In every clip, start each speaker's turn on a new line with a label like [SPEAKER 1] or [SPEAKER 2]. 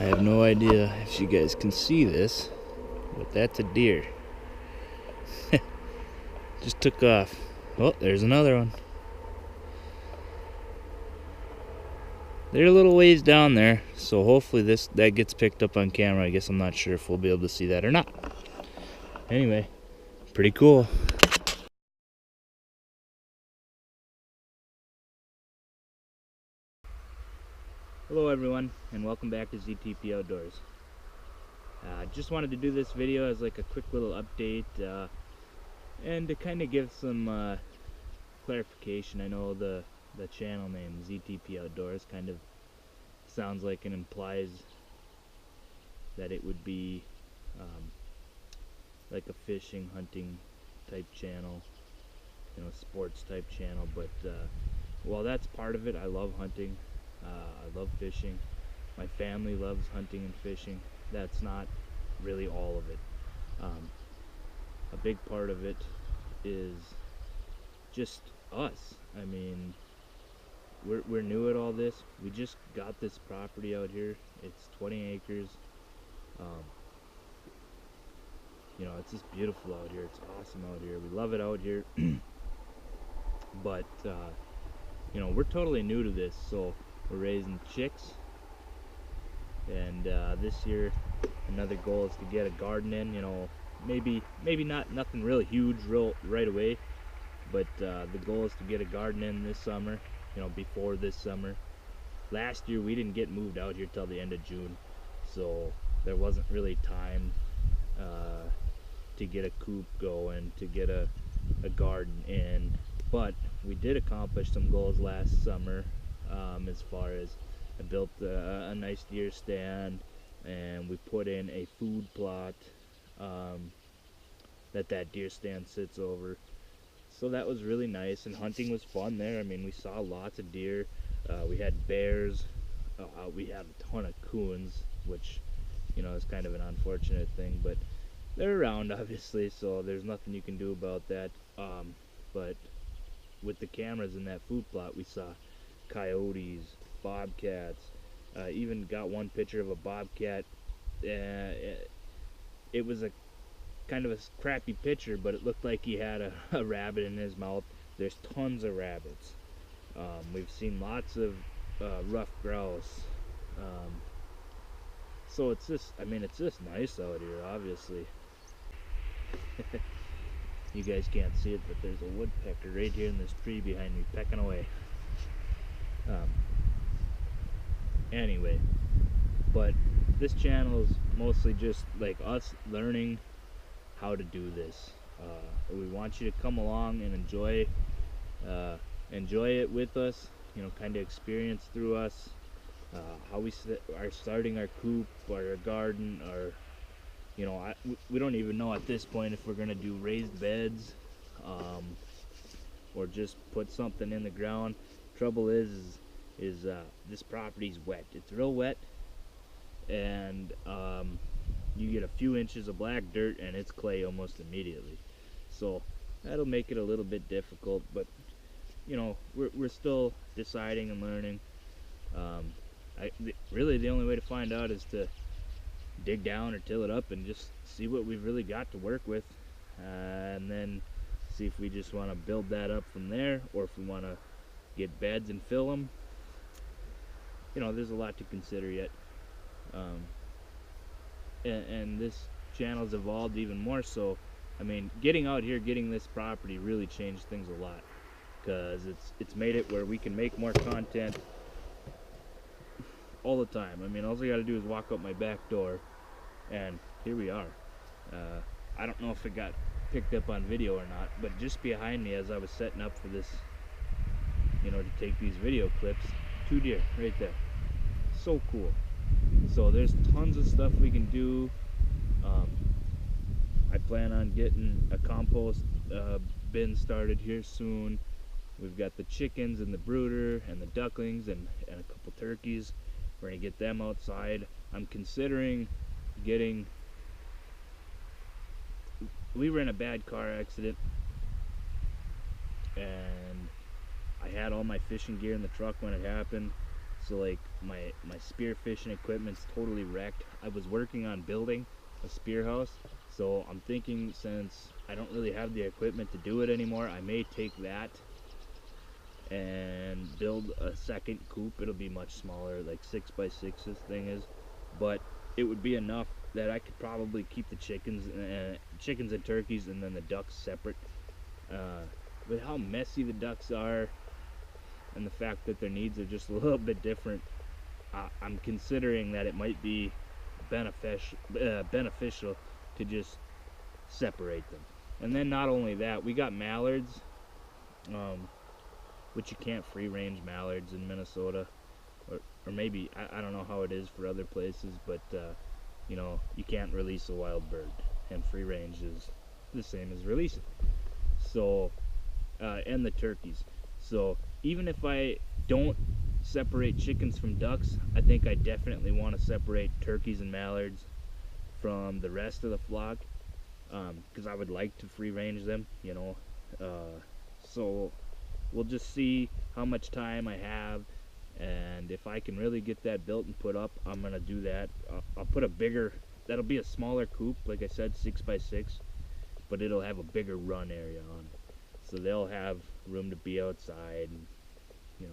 [SPEAKER 1] I have no idea if you guys can see this, but that's a deer. Just took off. Oh, there's another one. They're a little ways down there, so hopefully that gets picked up on camera. I guess I'm not sure if we'll be able to see that or not. Anyway, pretty cool. Hello everyone, and welcome back to ZTP Outdoors. Just wanted to do this video as like a quick little update and to kind of give some clarification. I know the channel name ZTP Outdoors kind of sounds like it implies that it would be like a fishing, hunting type channel, sports type channel, but while that's part of it, I love hunting. I love fishing. My family loves hunting and fishing. That's not really all of it. A big part of it is just us. I mean, we're new at all this. We just got this property out here. It's 20 acres. It's just beautiful out here. It's awesome out here. We love it out here. But we're totally new to this, so we're raising chicks, and this year another goal is to get a garden in. Maybe not nothing really huge right away, but the goal is to get a garden in this summer, before this summer. Last year we didn't get moved out here till the end of June, so there wasn't really time to get a coop going, to get a garden in. But we did accomplish some goals last summer, as far as I built a nice deer stand, and we put in a food plot that deer stand sits over. So that was really nice, and hunting was fun there. I mean, we saw lots of deer. We had bears. We had a ton of coons, which is kind of an unfortunate thing, but they're around obviously, so there's nothing you can do about that. But with the cameras in that food plot, we saw coyotes, bobcats, even got one picture of a bobcat. It was a kind of a crappy picture, but it looked like he had a rabbit in his mouth. There's tons of rabbits. We've seen lots of rough grouse. So it's just nice out here, obviously. You guys can't see it, but there's a woodpecker right here in this tree behind me, pecking away. Anyway, but this channel is mostly just like us learning how to do this. We want you to come along and enjoy it with us, kind of experience through us how we are starting our coop or our garden, or we don't even know at this point if we're gonna do raised beds or just put something in the ground. Trouble is this property's wet. It's real wet, and you get a few inches of black dirt and it's clay almost immediately, so that'll make it a little bit difficult. But we're still deciding and learning. Really the only way to find out is to dig down or till it up and just see what we've really got to work with, and then see if we just want to build that up from there, or if we want to get beds and fill them. There's a lot to consider yet, and this channel's evolved even more so. I mean, getting out here, getting this property really changed things a lot, because it's made it where we can make more content all the time. I mean, all I got to do is walk up my back door, and here we are. I don't know if it got picked up on video or not, but just behind me as I was setting up for this, to take these video clips, 2 deer right there. So cool. So there's tons of stuff we can do. I plan on getting a compost bin started here soon. We've got the chickens and the brooder and the ducklings and a couple turkeys. We're gonna get them outside. I'm considering getting, we were in a bad car accident, and I had all my fishing gear in the truck when it happened, so like my spear fishing equipment's totally wrecked. I was working on building a spear house, so I'm thinking since I don't really have the equipment to do it anymore, I may take that and build a second coop. It'll be much smaller, like 6x6 this thing is, but it would be enough that I could probably keep the chickens and turkeys and then the ducks separate. With how messy the ducks are and the fact that their needs are just a little bit different, I'm considering that it might be beneficial to just separate them. And then not only that, we got mallards, which you can't free range mallards in Minnesota, or maybe I don't know how it is for other places, but you know, you can't release a wild bird, and free range is the same as releasing. So and the turkeys. So even if I don't separate chickens from ducks, I think I definitely want to separate turkeys and mallards from the rest of the flock, because I would like to free range them, you know. So we'll just see how much time I have, and if I can really get that built and put up, I'm gonna do that. I'll put a bigger, that'll be a smaller coop, like I said, 6x6, but it'll have a bigger run area on it, so they'll have room to be outside and, you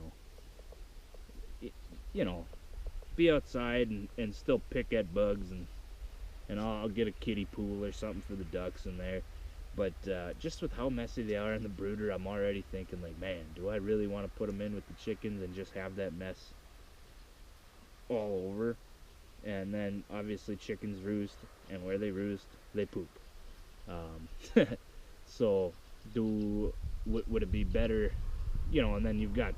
[SPEAKER 1] know, be outside and still pick at bugs, and I'll get a kiddie pool or something for the ducks in there. But just with how messy they are in the brooder, I'm already thinking, like, man, do I really want to put them in with the chickens and just have that mess all over? And then obviously chickens roost, and where they roost, they poop. So would it be better, you know? And then you've got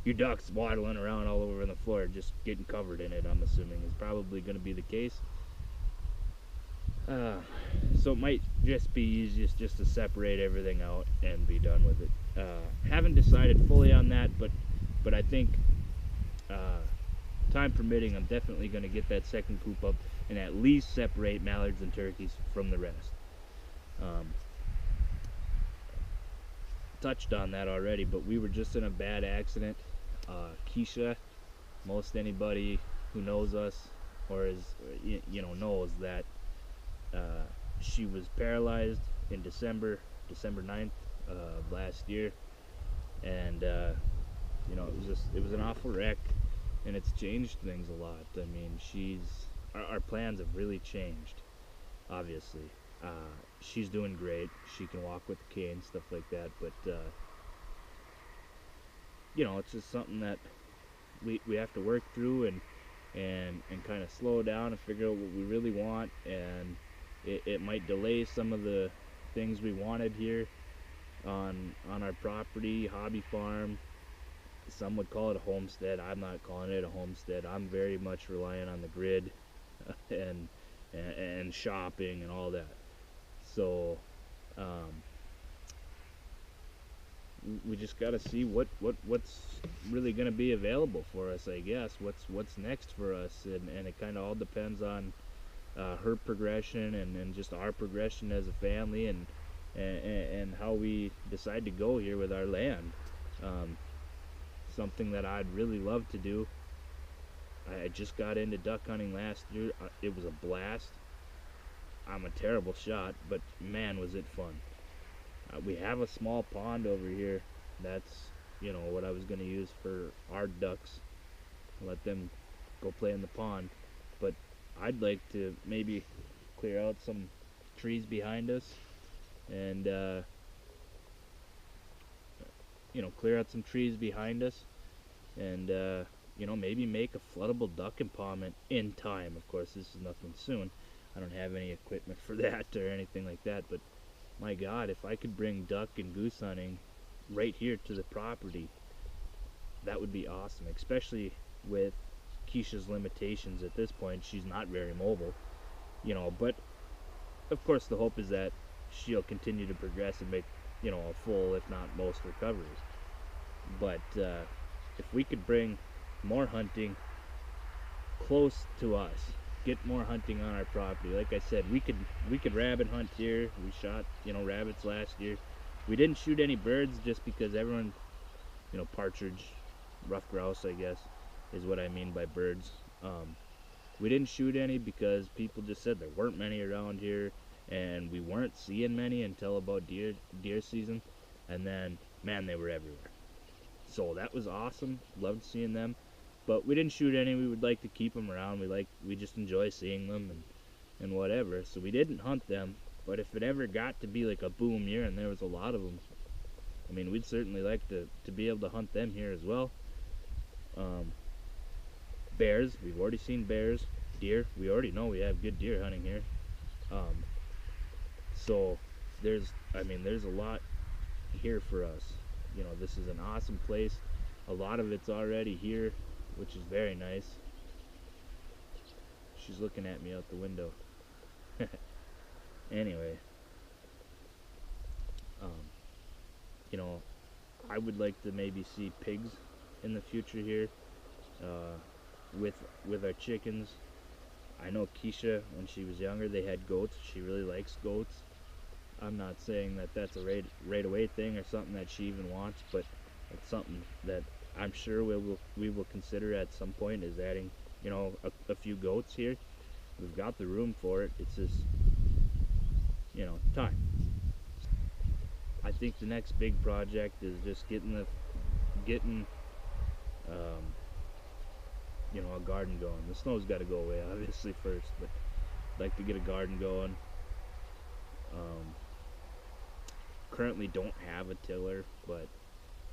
[SPEAKER 1] your ducks waddling around all over the floor, just getting covered in it. I'm assuming is probably going to be the case. So it might just be easiest just to separate everything out and be done with it. Haven't decided fully on that, but I think time permitting, I'm definitely going to get that second coop up and at least separate mallards and turkeys from the rest. Touched on that already, but we were just in a bad accident. Keisha, most anybody who knows us or is, you know, knows that she was paralyzed in December 9th of last year, and you know, it was an awful wreck, and it's changed things a lot. I mean, our plans have really changed, obviously. She's doing great. She can walk with the cane, stuff like that, but you know, it's just something that we have to work through and kind of slow down and figure out what we really want, and it might delay some of the things we wanted here on our property, hobby farm. Some would call it a homestead. I'm not calling it a homestead. I'm very much relying on the grid and shopping and all that. So we just got to see what's really going to be available for us, I guess. What's next for us, and it kind of all depends on her progression and just our progression as a family, and how we decide to go here with our land. Something that I'd really love to do. I just got into duck hunting last year. It was a blast. I'm a terrible shot, but man, was it fun. We have a small pond over here. That's, you know, what I was going to use for our ducks. Let them go play in the pond. But I'd like to maybe clear out some trees behind us and you know, clear out some trees behind us and you know, maybe make a floodable duck impoundment in time. Of course, this is nothing soon. I don't have any equipment for that or anything like that, but my God, if I could bring duck and goose hunting right here to the property, that would be awesome, especially with Keisha's limitations at this point. She's not very mobile, you know, but of course the hope is that she'll continue to progress and make, you know, a full, if not most, recoveries. But if we could bring more hunting close to us, get more hunting on our property, like I said, we could rabbit hunt here. We shot, you know, rabbits last year. We didn't shoot any birds just because everyone, you know, partridge, rough grouse, I guess, is what I mean by birds. We didn't shoot any because people just said there weren't many around here, and we weren't seeing many until about deer season, and then man, they were everywhere. So that was awesome. Loved seeing them, but we didn't shoot any. We would like to keep them around. We just enjoy seeing them and whatever. So we didn't hunt them. But if it ever got to be like a boom year and there was a lot of them, I mean, we'd certainly like to be able to hunt them here as well. Bears, we've already seen bears. Deer, we already know we have good deer hunting here. Um, so there's a lot here for us. You know, this is an awesome place. A lot of it's already here, which is very nice. She's looking at me out the window. Anyway, you know, I would like to maybe see pigs in the future here, with our chickens. I know Keisha, when she was younger, they had goats. She really likes goats. I'm not saying that that's a right away thing or something that she even wants, but it's something that I'm sure we will consider at some point, is adding, you know, a few goats here. We've got the room for it. It's just, you know, time. I think the next big project is just getting um, you know, a garden going. The snow's got to go away obviously first, but I'd like to get a garden going. Currently don't have a tiller, but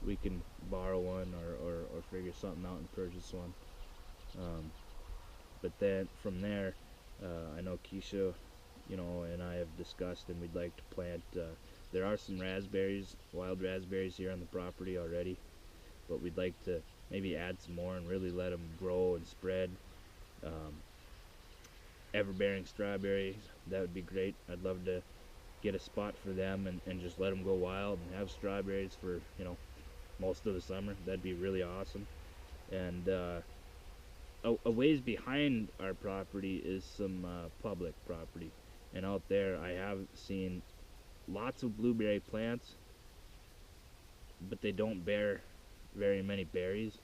[SPEAKER 1] we can borrow one or figure something out and purchase one. But then from there, I know Keisha, you know, and I have discussed, and we'd like to plant. There are some raspberries, wild raspberries here on the property already, but we'd like to maybe add some more and really let them grow and spread. Ever-bearing strawberries, that would be great. I'd love to get a spot for them and just let them go wild and have strawberries for, you know, most of the summer. That'd be really awesome. And a ways behind our property is some public property, and out there I have seen lots of blueberry plants, but they don't bear very many berries.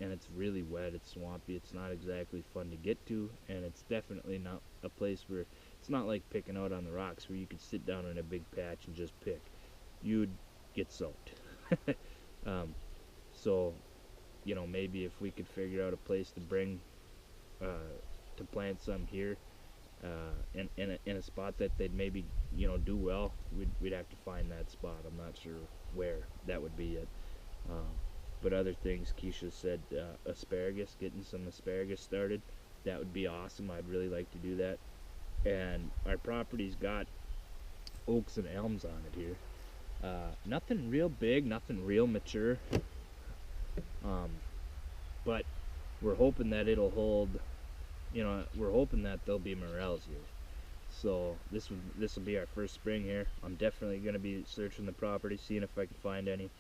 [SPEAKER 1] And it's really wet, it's swampy, it's not exactly fun to get to, and it's definitely not a place where, it's not like picking out on the rocks where you could sit down in a big patch and just pick. You'd get soaked. So, you know, maybe if we could figure out a place to bring, to plant some here, in a spot that they'd maybe, you know, do well, we'd have to find that spot. I'm not sure where that would be yet. But other things, Keisha said, asparagus, getting some asparagus started, that would be awesome. I'd really like to do that. And our property's got oaks and elms on it here. Nothing real big, nothing real mature, but we're hoping that it'll hold, you know, we're hoping that there'll be morels here. So this will be our first spring here. I'm definitely going to be searching the property, seeing if I can find any.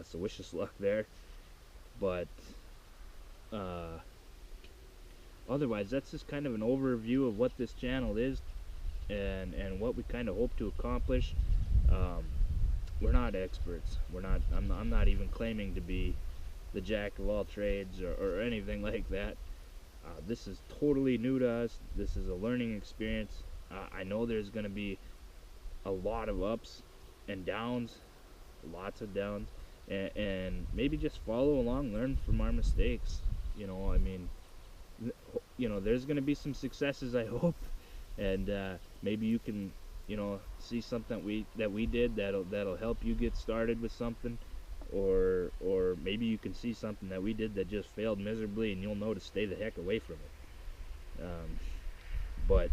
[SPEAKER 1] So wish us luck there. But otherwise, that's just kind of an overview of what this channel is and what we kind of hope to accomplish. We're not experts. I'm not even claiming to be the jack of all trades or anything like that. This is totally new to us. This is a learning experience. I know there's going to be a lot of ups and downs, lots of downs, and maybe just follow along, learn from our mistakes. You know, I mean, you know, there's going to be some successes, I hope, and maybe you can, you know, see something that we did that'll help you get started with something, or maybe you can see something that we did that just failed miserably, and you'll know to stay the heck away from it. But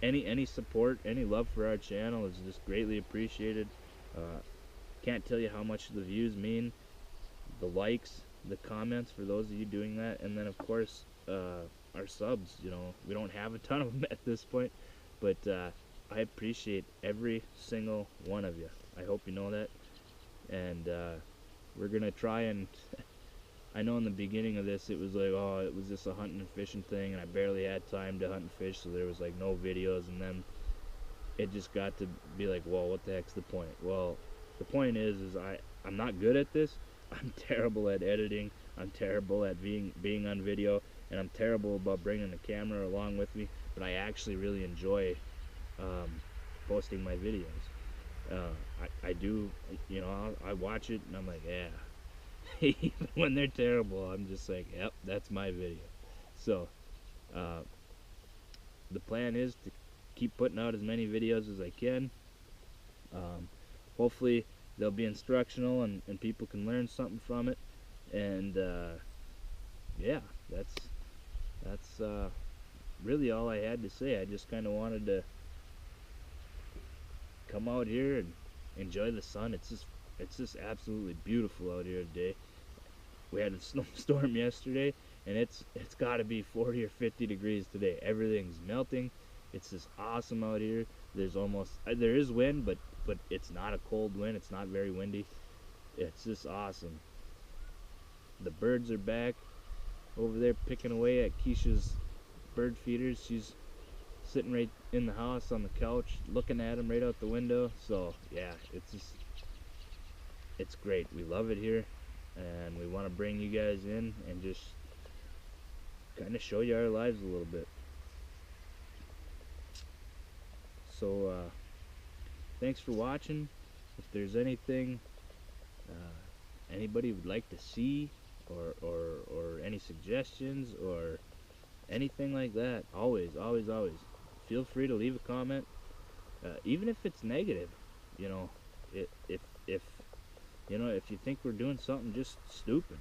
[SPEAKER 1] any support, any love for our channel is just greatly appreciated. Can't tell you how much the views mean, the likes, the comments for those of you doing that, and then of course our subs. You know, we don't have a ton of them at this point, but I appreciate every single one of you. I hope you know that. And we're gonna try and I know in the beginning of this it was like, oh, it was just a hunting and fishing thing, and I barely had time to hunt and fish, so there was like no videos, and then it just got to be like, well, what the heck's the point? Well, the point is I'm not good at this, I'm terrible at editing. I'm terrible at being on video, and I'm terrible about bringing the camera along with me. But I actually really enjoy posting my videos. I do, you know, I watch it and I'm like, yeah. Even when they're terrible, I'm just like, yep, that's my video. So, uh, the plan is to keep putting out as many videos as I can. Um, Hopefully, they'll be instructional and people can learn something from it. And yeah, that's really all I had to say. I just kind of wanted to come out here and enjoy the sun. It's just absolutely beautiful out here today. We had a snowstorm yesterday, and it's got to be 40 or 50 degrees today. Everything's melting. It's just awesome out here. There is wind, but it's not a cold wind. It's not very windy. It's just awesome. The birds are back over there picking away at Keisha's bird feeders. She's sitting right in the house on the couch looking at them right out the window. So yeah, it's great. We love it here, and we want to bring you guys in and just kind of show you our lives a little bit. So thanks for watching. If there's anything anybody would like to see, or any suggestions or anything like that, always feel free to leave a comment, even if it's negative. You know, if you know, if you think we're doing something just stupid,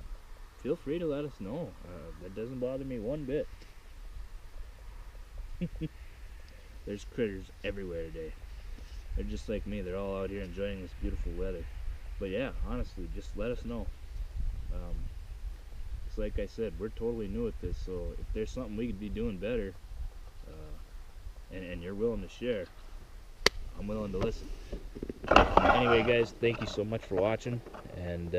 [SPEAKER 1] feel free to let us know. That doesn't bother me one bit. There's critters everywhere today. They're just like me. They're all out here enjoying this beautiful weather. But yeah, honestly, just let us know. It's like I said, we're totally new at this, so if there's something we could be doing better, and you're willing to share, I'm willing to listen. Anyway, guys, thank you so much for watching, and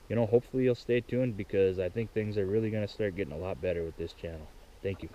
[SPEAKER 1] you know, hopefully you'll stay tuned, because I think things are really going to start getting a lot better with this channel. Thank you.